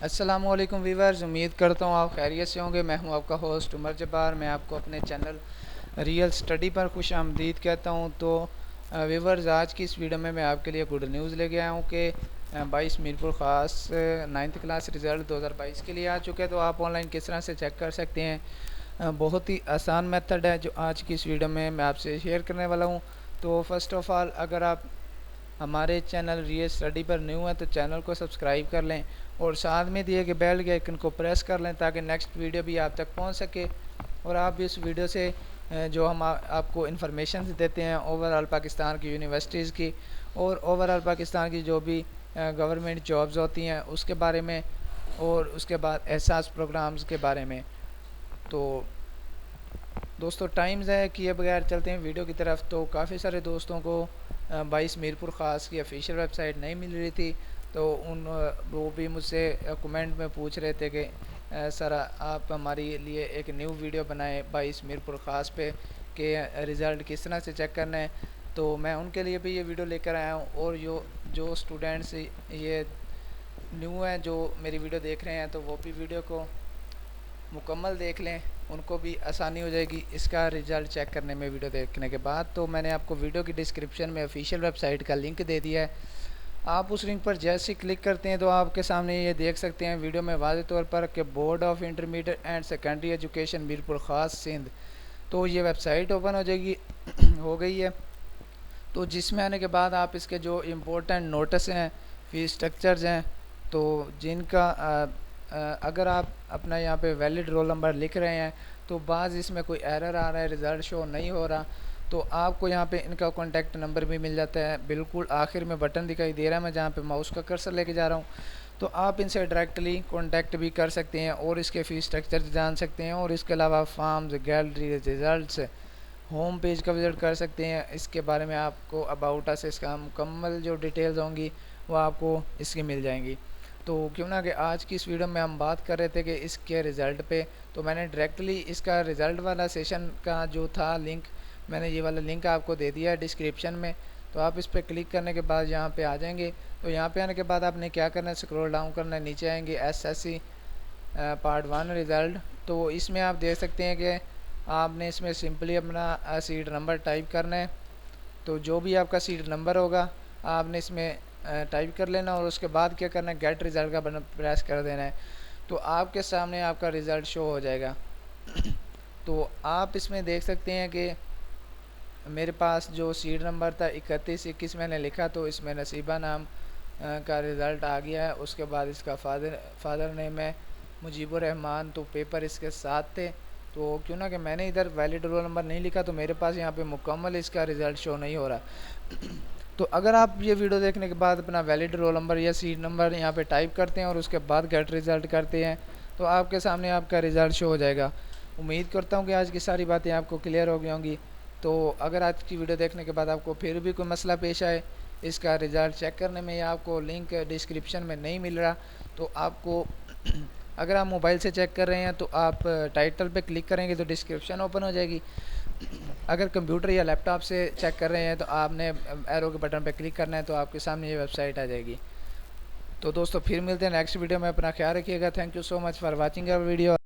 अस्सलामुअलैकुम वीवर्स, उम्मीद करता हूँ आप खैरियत से होंगे। मैं हूँ आपका होस्ट उमर जब्बार। मैं आपको अपने चैनल रियल स्टडी पर खुश आमदीद कहता हूँ। तो वीवर्स, आज की इस वीडियो में मैं आपके लिए गुड न्यूज़ लेके आया हूँ कि 22 मीरपुर ख़ास 9th क्लास रिज़ल्ट 2022 के लिए आ चुके हैं। तो आप ऑनलाइन किस तरह से चेक कर सकते हैं, बहुत ही आसान मेथड है जो आज की इस वीडियो में मैं आपसे शेयर करने वाला हूँ। तो फर्स्ट ऑफ़ ऑल, अगर आप हमारे चैनल रियल स्टडी पर न्यू है तो चैनल को सब्सक्राइब कर लें और साथ में दिए गए बेल के आइकन को प्रेस कर लें ताकि नेक्स्ट वीडियो भी आप तक पहुंच सके। और आप भी इस वीडियो से जो हम आपको इन्फॉर्मेशन देते हैं ओवरऑल पाकिस्तान की यूनिवर्सिटीज़ की और ओवरऑल पाकिस्तान की जो भी गवर्नमेंट जॉब्स होती हैं उसके बारे में और उसके बाद एहसास प्रोग्राम्स के बारे में। तो दोस्तों, टाइम ज़ाया किए बगैर चलते हैं वीडियो की तरफ। तो काफ़ी सारे दोस्तों को 22 मीरपुर ख़ास की ऑफिशियल वेबसाइट नहीं मिल रही थी, तो वो भी मुझसे कमेंट में पूछ रहे थे कि सर आप हमारे लिए एक न्यू वीडियो बनाएं 22 मीरपुर ख़ास पे कि रिज़ल्ट किस तरह से चेक करना है। तो मैं उनके लिए भी ये वीडियो लेकर आया हूँ। और जो स्टूडेंट्स ये न्यू हैं जो मेरी वीडियो देख रहे हैं, तो वो भी वीडियो को मुकम्मल देख लें, उनको भी आसानी हो जाएगी इसका रिज़ल्ट चेक करने में वीडियो देखने के बाद। तो मैंने आपको वीडियो की डिस्क्रिप्शन में ऑफिशियल वेबसाइट का लिंक दे दिया है। आप उस लिंक पर जैसे ही क्लिक करते हैं तो आपके सामने ये देख सकते हैं वीडियो में वाज़ेह तौर पर कि board of intermediate and secondary education Mirpur ख़ास सिंध। तो ये वेबसाइट ओपन हो जाएगी हो गई है। तो जिसमें आने के बाद आप इसके जो इम्पोर्टेंट नोटिस हैं, फ़ीस स्ट्रक्चर्स हैं, तो जिनका अगर आप अपना यहाँ पे वैलिड रोल नंबर लिख रहे हैं तो बाज़ इसमें कोई एरर आ रहा है, रिज़ल्ट शो नहीं हो रहा, तो आपको यहाँ पे इनका कॉन्टैक्ट नंबर भी मिल जाता है। बिल्कुल आखिर में बटन दिखाई दे रहा है, मैं जहाँ पे माउस का कर्सर लेके जा रहा हूँ, तो आप इनसे डायरेक्टली कॉन्टैक्ट भी कर सकते हैं और इसके फ़ीस स्ट्रक्चर जान सकते हैं। और इसके अलावा forms, gallery, result, home page का विज़िट कर सकते हैं। इसके बारे में आपको अबाउट अस, इसका मुकम्मल जो डिटेल्स होंगी वो आपको इसकी मिल जाएंगी। तो क्यों ना कि आज की इस वीडियो में हम बात कर रहे थे कि इसके रिज़ल्ट पे, तो मैंने डायरेक्टली इसका रिज़ल्ट वाला सेशन का जो था लिंक, मैंने ये वाला लिंक आपको दे दिया है डिस्क्रिप्शन में। तो आप इस पर क्लिक करने के बाद यहाँ पे आ जाएंगे। तो यहाँ पे आने के बाद आपने क्या करना है, स्क्रॉल डाउन करना है, नीचे आएंगे एसएससी पार्ट 1 रिज़ल्ट। तो इसमें आप देख सकते हैं कि आपने इसमें सिंपली अपना सीट नंबर टाइप करना है। तो जो भी आपका सीट नंबर होगा आपने इसमें टाइप कर लेना और उसके बाद क्या करना है, गेट रिज़ल्ट का बटन प्रेस कर देना है। तो आपके सामने आपका रिज़ल्ट शो हो जाएगा। तो आप इसमें देख सकते हैं कि मेरे पास जो सीट नंबर था 3121 मैंने लिखा, तो इसमें नसीबा नाम का रिज़ल्ट आ गया है। उसके बाद इसका फादर नेम है मुजीबुर रहमान, तो पेपर इसके साथ थे। तो क्यों ना कि मैंने इधर वैलिड रोल नंबर नहीं लिखा, तो मेरे पास यहाँ पे मुकम्मल इसका रिज़ल्ट शो नहीं हो रहा। तो अगर आप ये वीडियो देखने के बाद अपना वैलिड रोल नंबर या सीट नंबर यहाँ पे टाइप करते हैं और उसके बाद गेट रिज़ल्ट करते हैं, तो आपके सामने आपका रिज़ल्ट शो हो जाएगा। उम्मीद करता हूँ कि आज की सारी बातें आपको क्लियर हो गई होंगी। तो अगर आज की वीडियो देखने के बाद आपको फिर भी कोई मसला पेश आए इसका रिज़ल्ट चेक करने में या आपको लिंक डिस्क्रिप्शन में नहीं मिल रहा, तो आपको अगर आप मोबाइल से चेक कर रहे हैं तो आप टाइटल पे क्लिक करेंगे तो डिस्क्रिप्शन ओपन हो जाएगी। अगर कंप्यूटर या लैपटॉप से चेक कर रहे हैं तो आपने एरो के बटन पे क्लिक करना है, तो आपके सामने ये वेबसाइट आ जाएगी। तो दोस्तों, फिर मिलते हैं नेक्स्ट वीडियो में। अपना ख्याल रखिएगा। Thank you so much for watching our video.